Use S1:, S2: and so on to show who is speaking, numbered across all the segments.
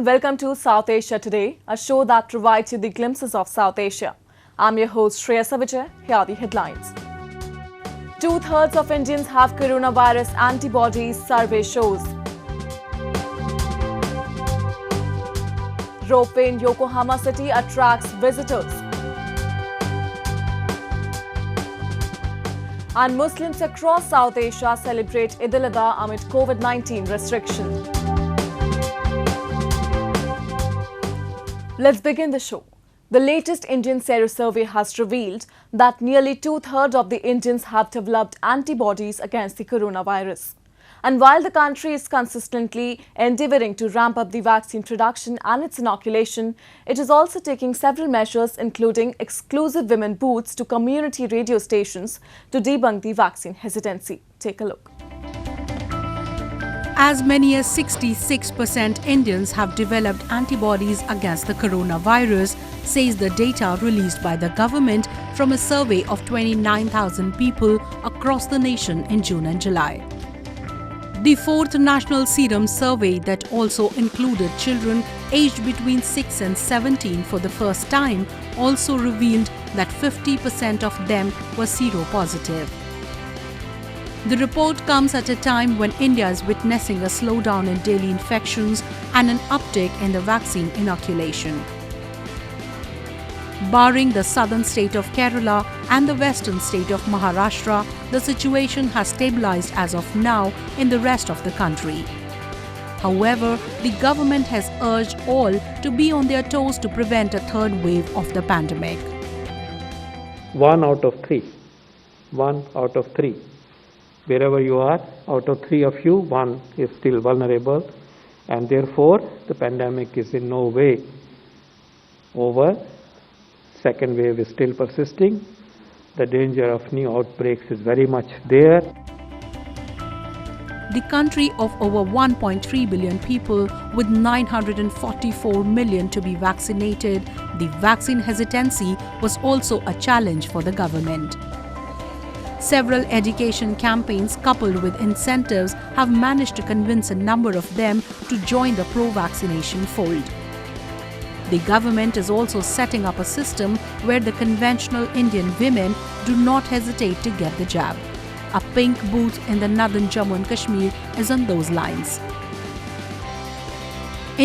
S1: and welcome to South Asia Today, a show that provides you the glimpses of South Asia. I'm your host Shreya Savijay. Here are the headlines. 2/3 of Indians have coronavirus antibodies, survey shows. Ropeway in Yokohama City attracts visitors. And Muslims across South Asia celebrate Eid al-Adha amid COVID-19 restrictions. Let's begin the show. The latest Indian Sero survey has revealed that nearly 2/3 of the Indians have developed antibodies against the coronavirus. And while the country is consistently endeavouring to ramp up the vaccine production and its inoculation, it is also taking several measures, including exclusive women booths to community radio stations to debunk the vaccine hesitancy. Take a look.
S2: As many as 66% Indians have developed antibodies against the coronavirus, says the data released by the government from a survey of 29,000 people across the nation in June and July. The fourth National Serum Survey, that also included children aged between 6 and 17 for the first time, also revealed that 50% of them were seropositive. The report comes at a time when India is witnessing a slowdown in daily infections and an uptick in the vaccine inoculation. Barring the southern state of Kerala and the western state of Maharashtra, the situation has stabilized as of now in the rest of the country. However, the government has urged all to be on their toes to prevent a third wave of the pandemic.
S3: 1 out of 3. 1 out of 3. Wherever you are, out of 3 of you, 1 is still vulnerable, and therefore the pandemic is in no way over. Second wave is still persisting. The danger of new outbreaks is very much there.
S2: The country of over 1.3 billion people with 944 million to be vaccinated, the vaccine hesitancy was also a challenge for the government. Several education campaigns coupled with incentives have managed to convince a number of them to join the pro-vaccination fold. The government is also setting up a system where the conventional Indian women do not hesitate to get the jab. A pink booth in the northern Jammu and Kashmir is on those lines.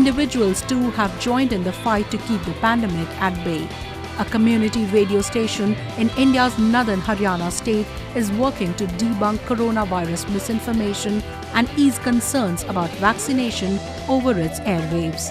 S2: Individuals too have joined in the fight to keep the pandemic at bay. A community radio station in India's northern Haryana state is working to debunk coronavirus misinformation and ease concerns about vaccination over its airwaves.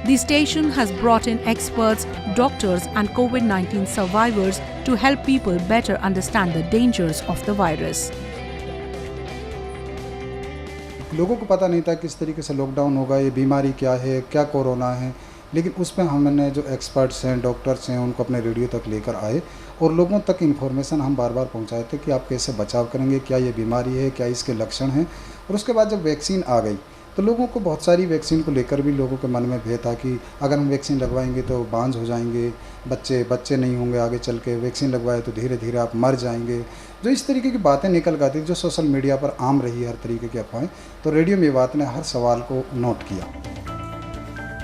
S2: The station has brought in experts, doctors and COVID-19 survivors to help people better understand the dangers of the virus.
S4: लोगों को पता नहीं था किस तरीके से lockdown होगा, ये बीमारी क्या है, क्या कोरोना है, लेकिन उसमें हमने जो एक्सपर्ट्स हैं, डॉक्टर्स हैं, उनको अपने रेडियो तक लेकर आए और लोगों तक इन्फॉर्मेशन हम बार बार पहुंचाए थे कि आप कैसे बचाव करेंगे, क्या ये बीमारी है, क्या इसके लक्षण हैं। और उसके बाद जब वैक्सीन आ गई तो लोगों को बहुत सारी वैक्सीन को लेकर भी लोगों के मन में भय था कि अगर हम वैक्सीन लगवाएंगे तो बांझ हो जाएंगे, बच्चे नहीं होंगे आगे चल के, वैक्सीन लगवाए तो धीरे धीरे आप मर जाएंगे। जो इस तरीके की बातें निकल गई थी, जो सोशल मीडिया पर आम रही है हर तरीके की अफवाहें, तो रेडियो में बात ने हर सवाल को नोट किया।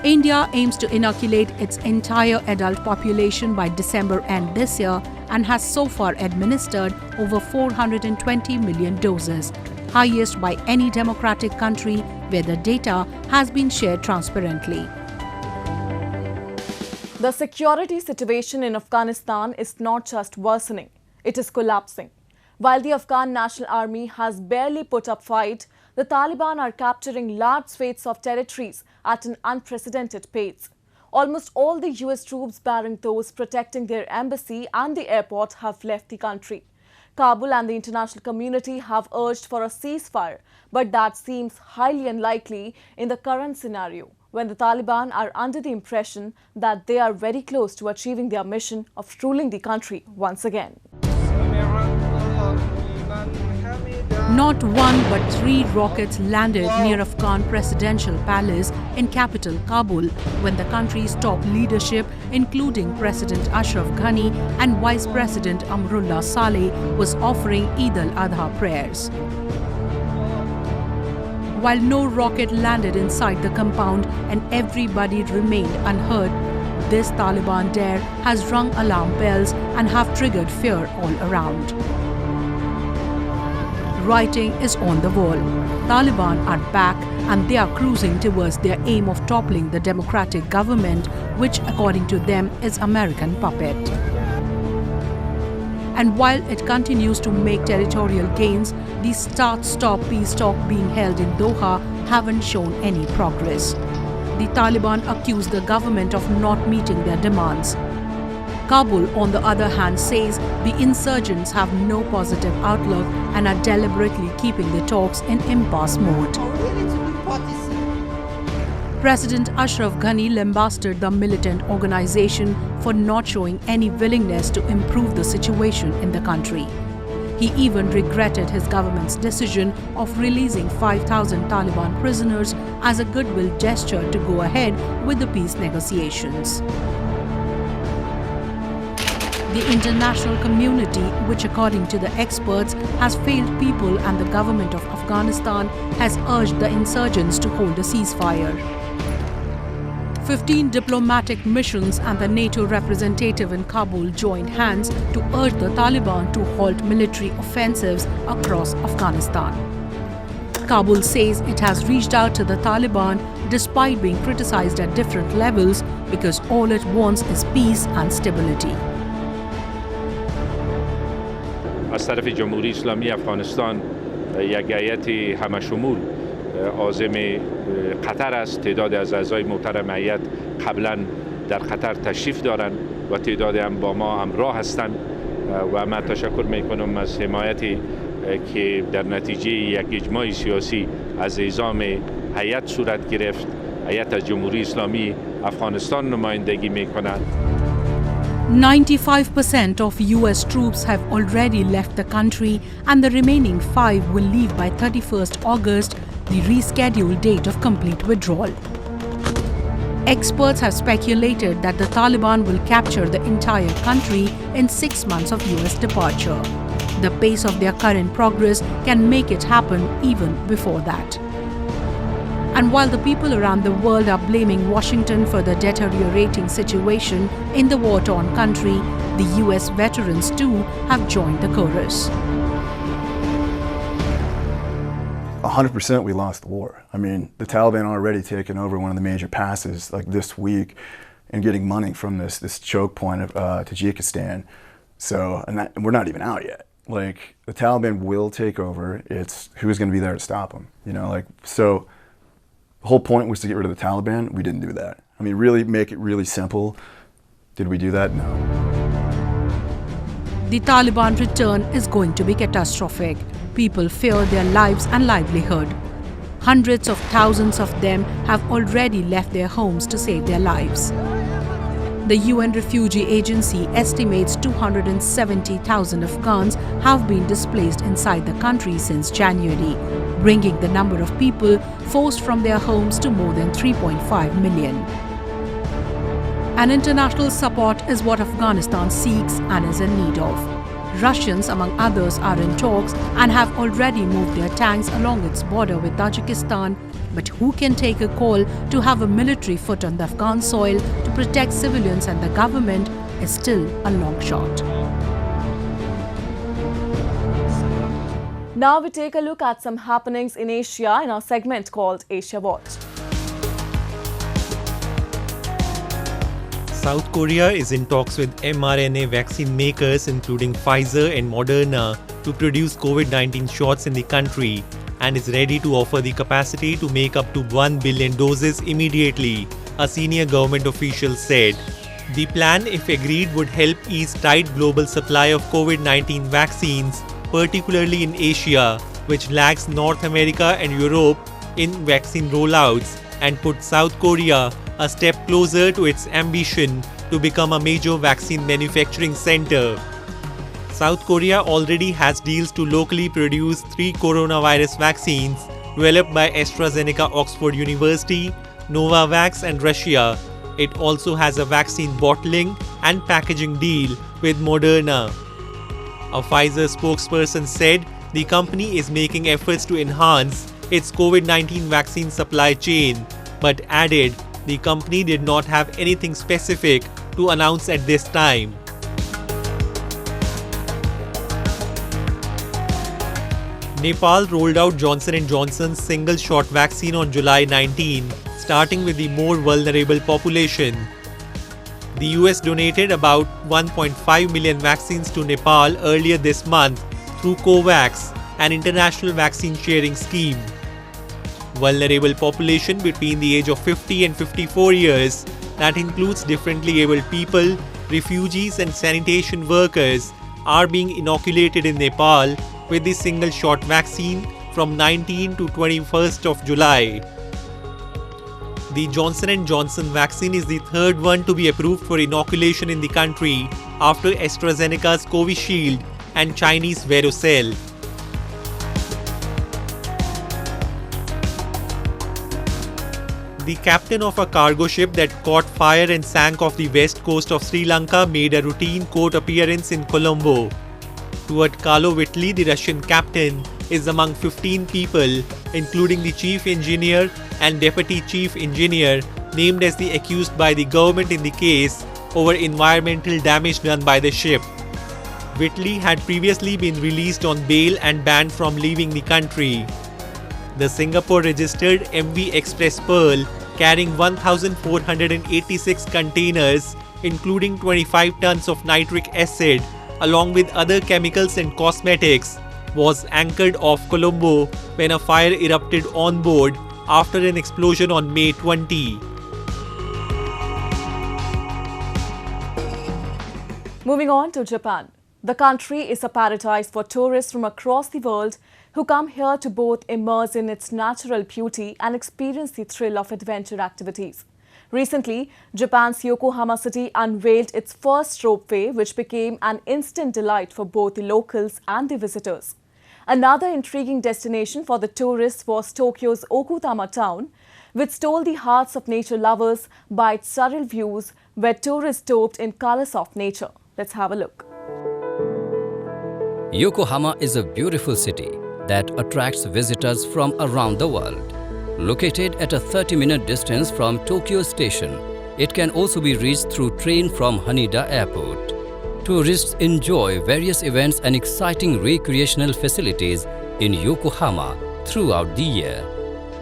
S2: India aims to inoculate its entire adult population by December end this year and has so far administered over 420 million doses, highest by any democratic country where the data has been shared transparently.
S1: The security situation in Afghanistan is not just worsening, it is collapsing. While the Afghan National Army has barely put up fight, the Taliban are capturing large swathes of territories at an unprecedented pace. Almost all the US troops barring those protecting their embassy and the airport have left the country. Kabul and the international community have urged for a ceasefire, but that seems highly unlikely in the current scenario, when the Taliban are under the impression that they are very close to achieving their mission of ruling the country once again.
S2: Not one but 3 rockets landed near Afghan presidential palace in capital Kabul when the country's top leadership, including President Ashraf Ghani and Vice President Amrullah Saleh, was offering Eid al-Adha prayers. While no rocket landed inside the compound and everybody remained unhurt, this Taliban dare has rung alarm bells and have triggered fear all around. Writing is on the wall. Taliban are back and they are cruising towards their aim of toppling the democratic government, which according to them is American puppet. And while it continues to make territorial gains, the start-stop peace talks being held in Doha haven't shown any progress. The Taliban accuse the government of not meeting their demands. Kabul, on the other hand, says the insurgents have no positive outlook and are deliberately keeping the talks in impasse mode. President Ashraf Ghani lambasted the militant organization for not showing any willingness to improve the situation in the country. He even regretted his government's decision of releasing 5,000 Taliban prisoners as a goodwill gesture to go ahead with the peace negotiations. The international community, which according to the experts has failed people and the government of Afghanistan, has urged the insurgents to hold a ceasefire. 15 diplomatic missions and the NATO representative in Kabul joined hands to urge the Taliban to halt military offensives across Afghanistan. Kabul says it has reached out to the Taliban despite being criticized at different levels because all it wants is peace and stability.
S5: از طرف جمهوری اسلامی افغانستان یک هیئت همشمول عازم قطر است. تعداد از اعضای محترم هیئت قبلا در قطر تشریف دارند و تعداد هم با ما همراه هستند و من تشکر میکنم از حمایتی که در نتیجه یک اجماع سیاسی از اعزام هیئت صورت گرفت. هیئت از جمهوری اسلامی افغانستان نمایندگی میکند.
S2: 95% of US troops have already left the country and the remaining 5 will leave by 31st August, the rescheduled date of complete withdrawal. Experts have speculated that the Taliban will capture the entire country in 6 months of US departure. The pace of their current progress can make it happen even before that. And while the people around the world are blaming Washington for the deteriorating situation in the war-torn country, the US veterans too have joined the chorus.
S6: 100% we lost the war. I mean, the Taliban already taken over one of the major passes like this week and getting money from this choke point of Tajikistan. So, and we're not even out yet. Like, the Taliban will take over. It's who's going to be there to stop them, you know, like, so the whole point was to get rid of the Taliban. We didn't do that. I mean, really make it really simple. Did we do that? No.
S2: The Taliban return is going to be catastrophic. People fear their lives and livelihood. Hundreds of thousands of them have already left their homes to save their lives. The UN Refugee Agency estimates 270,000 Afghans have been displaced inside the country since January, bringing the number of people forced from their homes to more than 3.5 million. And international support is what Afghanistan seeks and is in need of. Russians, among others, are in talks and have already moved their tanks along its border with Tajikistan. But who can take a call to have a military foot on the Afghan soil to protect civilians and the government is still a long shot.
S1: Now we take a look at some happenings in Asia in our segment called Asia Watch.
S7: South Korea is in talks with mRNA vaccine makers including Pfizer and Moderna to produce COVID-19 shots in the country and is ready to offer the capacity to make up to 1 billion doses immediately, a senior government official said. The plan, if agreed, would help ease tight global supply of COVID-19 vaccines, particularly in Asia, which lags North America and Europe in vaccine rollouts, and put South Korea a step closer to its ambition to become a major vaccine manufacturing center. South Korea already has deals to locally produce 3 coronavirus vaccines developed by AstraZeneca Oxford University, Novavax and Russia. It also has a vaccine bottling and packaging deal with Moderna. A Pfizer spokesperson said the company is making efforts to enhance its COVID-19 vaccine supply chain, but added the company did not have anything specific to announce at this time. Nepal rolled out Johnson & Johnson's single-shot vaccine on July 19, starting with the more vulnerable population. The US donated about 1.5 million vaccines to Nepal earlier this month through COVAX, an international vaccine sharing scheme. Vulnerable population between the age of 50 and 54 years, that includes differently abled people, refugees and sanitation workers, are being inoculated in Nepal with the single-shot vaccine from 19 to 21st of July. The Johnson & Johnson vaccine is the third one to be approved for inoculation in the country after AstraZeneca's Covishield and Chinese Verocell. The captain of a cargo ship that caught fire and sank off the west coast of Sri Lanka made a routine court appearance in Colombo. Stuart Carlo Whitley, the Russian captain, is among 15 people, including the chief engineer and deputy chief engineer, named as the accused by the government in the case over environmental damage done by the ship. Whitley had previously been released on bail and banned from leaving the country. The Singapore-registered MV Express Pearl, carrying 1,486 containers, including 25 tons of nitric acid, along with other chemicals and cosmetics, was anchored off Colombo when a fire erupted on board after an explosion on May 20.
S1: Moving on to Japan. The country is a paradise for tourists from across the world who come here to both immerse in its natural beauty and experience the thrill of adventure activities. Recently, Japan's Yokohama city unveiled its first ropeway, which became an instant delight for both the locals and the visitors. Another intriguing destination for the tourists was Tokyo's Okutama town, which stole the hearts of nature lovers by its surreal views where tourists doped in colors of nature. Let's have a look.
S8: Yokohama is a beautiful city that attracts visitors from around the world. Located at a 30-minute distance from Tokyo Station, it can also be reached through train from Haneda Airport. Tourists enjoy various events and exciting recreational facilities in Yokohama throughout the year.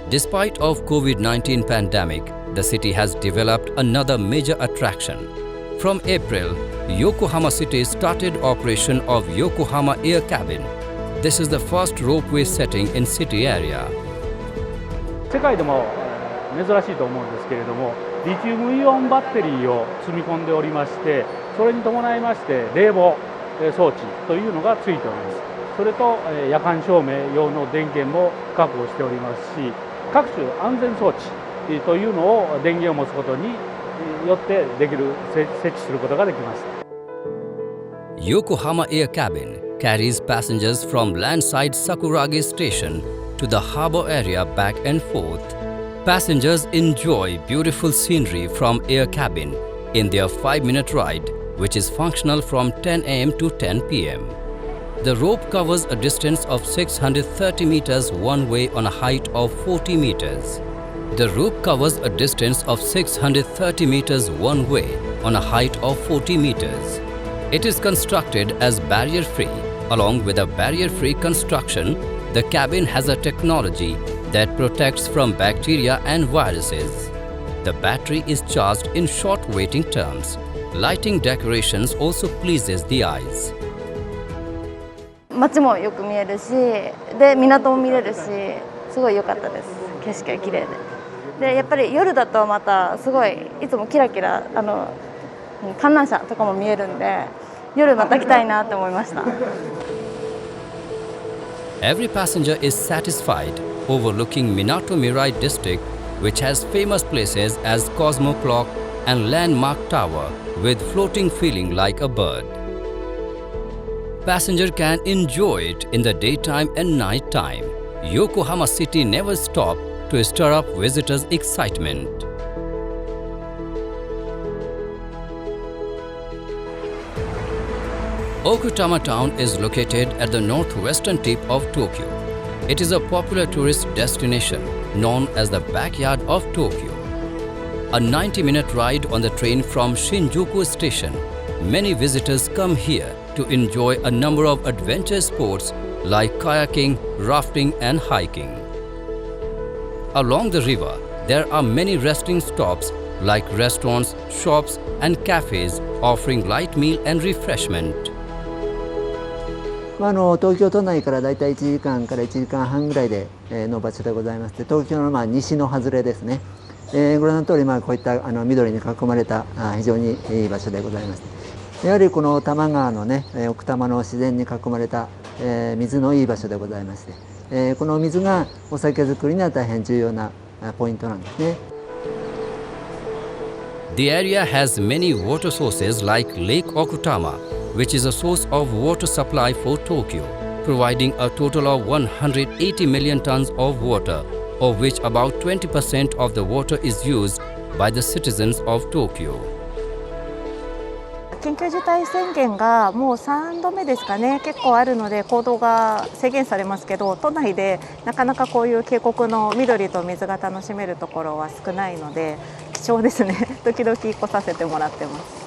S8: Despite of COVID-19 pandemic, the city has developed another major attraction. From April, Yokohama City started operation of Yokohama Air Cabin. This is the first ropeway setting in city area.
S9: 世界でも珍しいと思うんですけれども、リチウムイオンバッテリーを積み込んでおりまして、それに伴いまして冷房装置というのがついております。それと夜間照明用の電源も確保しておりますし、各種安全装置というのを電源を持つことによって設置することができます。
S8: Yokohama Air Cabin carries passengers from landside Sakuragi Station to the harbour area back and forth. Passengers enjoy beautiful scenery from air cabin in their 5-minute ride, which is functional from 10 am to 10 pm. The rope covers a distance of 630 meters one way on a height of 40 meters. The rope covers a distance of 630 meters one way on a height of 40 meters. It is constructed as barrier-free. Along with a barrier-free construction, the cabin has a technology that protects from bacteria and viruses. The battery is charged in short waiting terms. Lighting decorations also pleases the eyes.
S10: 街もよく見えるし、で港も見れるし、すごい良かったです。景色が綺麗で。でやっぱり夜だとまたすごいいつもキラキラ観覧車とかも見えるんで、夜また来たいなって思いました。
S8: Every passenger is satisfied overlooking Minato Mirai district, which has famous places as Cosmo Clock and Landmark Tower with floating feeling like a bird. Passenger can enjoy it in the daytime and night time. Yokohama city never stops to stir up visitors' excitement. Okutama town is located at the northwestern tip of Tokyo. It is a popular tourist destination known as the backyard of Tokyo. A 90-minute ride on the train from Shinjuku station, many visitors come here to enjoy a number of adventure sports like kayaking, rafting and hiking. Along the river, there are many resting stops like restaurants, shops and cafes offering light meal and refreshment.
S11: 東京都内からだいたい1時間から1時間半ぐらいでの場所でございまして、東京の西の外れですね。ご覧の通りこういった緑に囲まれた非常にいい場所でございます。やはりこの多摩川のね、奥多摩の自然に囲まれた水のいい場所でございまして、この水がお酒造りには大変重要なポイントなんですね。
S8: The area has many water sources like Lake Okutama, which is a source of water supply for Tokyo, providing a total of 180 million tons of water, of which about 20% of the water is used by the citizens of Tokyo.
S10: 緊急事態宣言がもう3度目ですかね、結構あるので行動が制限されますけど、都内でなかなかこういう渓谷の緑と水が楽しめるところは少ないので貴重ですね。時々来させてもらってます。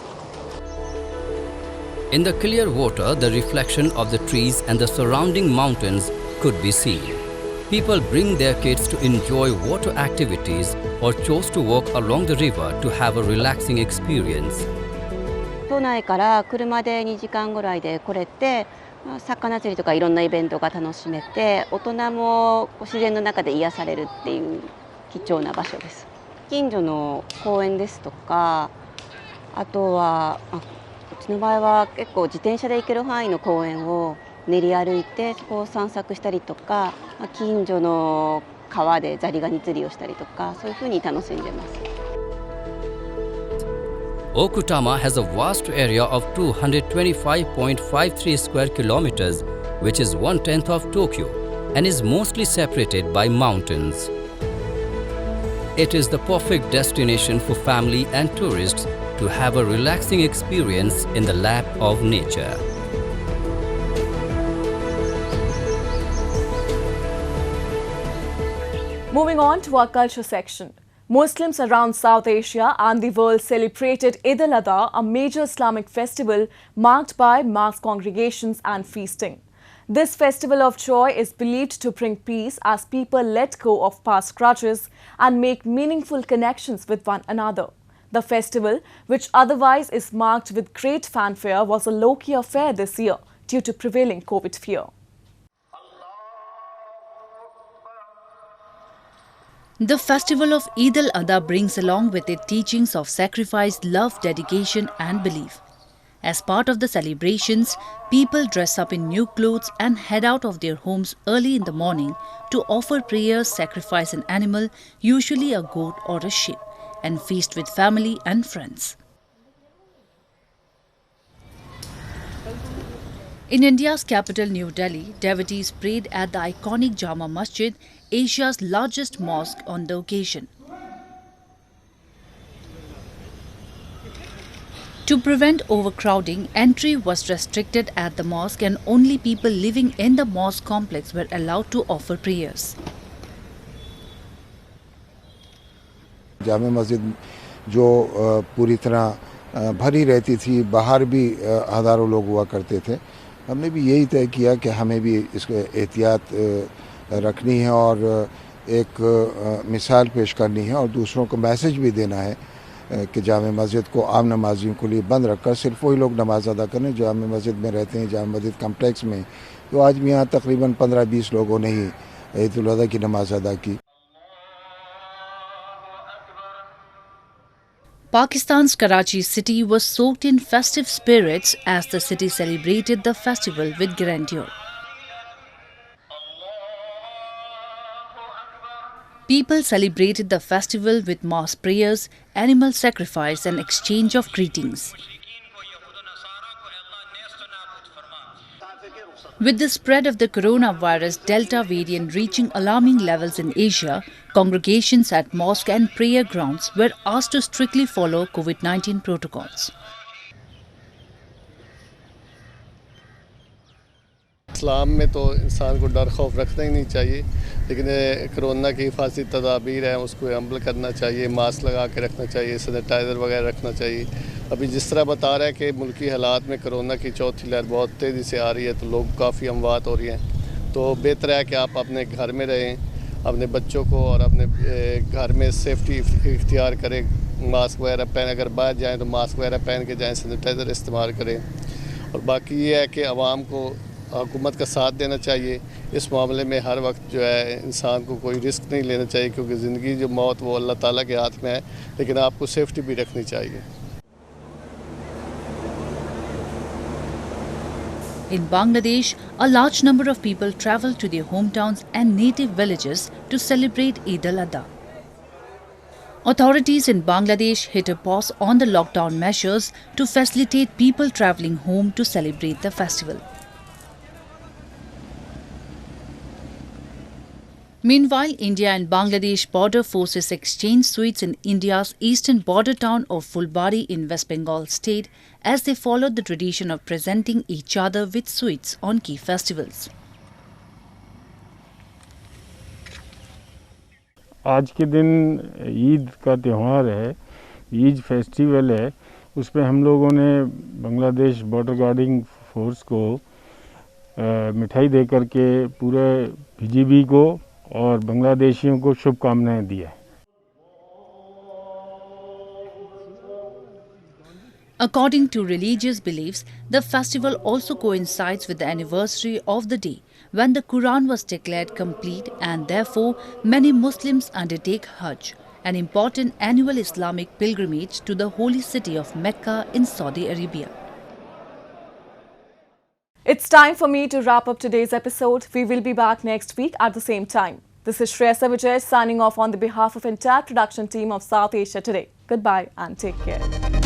S8: In the clear water, the reflection of the trees and the surrounding mountains could be seen. People bring their kids to enjoy water activities or chose to walk along the river to have a relaxing experience.
S12: 都内から車で2時間ぐらいで来れて、魚釣りとかいろんなイベントが楽しめて、大人も自然の中で癒されるっていう貴重な場所です。近所の公園ですとか、あとはうちの場合は結構自転車で行ける範囲の公園を練り歩いてそこを散策したりとか、近所の川でザリガニ釣りをしたりとか、そういうふうに楽しんでます。
S8: Okutama has a vast area of 225.53 square kilometers, which is 1/10 of Tokyo, and is mostly separated by mountains. It is the perfect destination for family and tourists to have a relaxing experience in the lap of nature.
S1: Moving on to our culture section. Muslims around South Asia and the world celebrated Eid al-Adha, a major Islamic festival marked by mass congregations and feasting. This festival of joy is believed to bring peace as people let go of past grudges and make meaningful connections with one another. The festival, which otherwise is marked with great fanfare, was a low-key affair this year due to prevailing COVID fear.
S2: The festival of Eid al-Adha brings along with it teachings of sacrifice, love, dedication and belief. As part of the celebrations, people dress up in new clothes and head out of their homes early in the morning to offer prayers, sacrifice an animal, usually a goat or a sheep, and feast with family and friends. In India's capital, New Delhi, devotees prayed at the iconic Jama Masjid, Asia's largest mosque, on the occasion. To prevent overcrowding, entry was restricted at the mosque and only people living in the mosque complex were allowed to offer prayers.
S13: जामे मस्जिद जो पूरी तरह भरी रहती थी, बाहर भी हज़ारों लोग हुआ करते थे। हमने भी यही तय किया कि हमें भी इसको एहतियात रखनी है और एक मिसाल पेश करनी है और दूसरों को मैसेज भी देना है कि जामे मस्जिद को आम नमाजियों के लिए बंद रखकर सिर्फ वही लोग नमाज अदा करें जो जामे मस्जिद में रहते हैं, जामे मस्जिद कम्प्लेक्स में। तो आज भी यहाँ तकरीबन 15-20 लोगों ने ही ईद उल अज़हा की नमाज अदा की।
S2: Pakistan's Karachi city was soaked in festive spirits as the city celebrated the festival with grandeur. People celebrated the festival with mass prayers, animal sacrifice and exchange of greetings. With the spread of the coronavirus Delta variant reaching alarming levels in Asia, congregations at mosque and prayer grounds were asked to strictly follow COVID-19 protocols.
S14: इस्लाम में तो इंसान को डर खौफ रखना ही नहीं चाहिए, लेकिन कोरोना की हिफाजती तदाबीर हैं उसको अमल करना चाहिए, मास्क लगा के रखना चाहिए, सैनिटाइज़र वगैरह रखना चाहिए। अभी जिस तरह बता रहा है कि मुल्की हालात में कोरोना की चौथी लहर बहुत तेज़ी से आ रही है, तो लोग काफ़ी अमवात हो रही हैं, तो बेहतर है कि आप अपने घर में रहें, अपने बच्चों को और अपने घर में सेफ्टी इख्तियार करें, मास्क वगैरह पहन, अगर बाहर जाएँ तो मास्क वगैरह पहन के जाएँ, सैनिटाइज़र इस्तेमाल करें। और बाकी ये है कि आवाम को हुकूमत का साथ देना चाहिए इस मामले में। हर वक्त जो है इंसान को कोई रिस्क नहीं लेना चाहिए, क्योंकि ज़िंदगी जो मौत वो अल्लाह ताला के हाथ में है, लेकिन आपको सेफ्टी भी रखनी चाहिए।
S15: In Bangladesh, a large number of people travel to their hometowns and native villages to celebrate Eid al-Adha. Authorities in Bangladesh hit a pause on the lockdown measures to facilitate people travelling home to celebrate the festival. Meanwhile, India and Bangladesh border forces exchanged sweets in India's eastern border town of Fulbari in West Bengal state as they followed the tradition of presenting each other with sweets on key festivals.
S16: आज के दिन ईद का त्यौहार है, Eid festival है, उस पर हम लोगों ने बांग्लादेश बॉर्डर गार्डिंग फोर्स को मिठाई दे करके पूरे बीजीबी को और बांग्लादेशियों को शुभकामनाएं दी है।
S15: According to religious beliefs, the festival also coincides with the anniversary of the day when the Quran was declared complete, and therefore many Muslims undertake Hajj, an important annual Islamic pilgrimage to the holy city of Mecca in Saudi Arabia.
S1: It's time for me to wrap up today's episode. We will be back next week at the same time. This is Shreya Vijay signing off on the behalf of entire production team of South Asia Today. Goodbye and take care.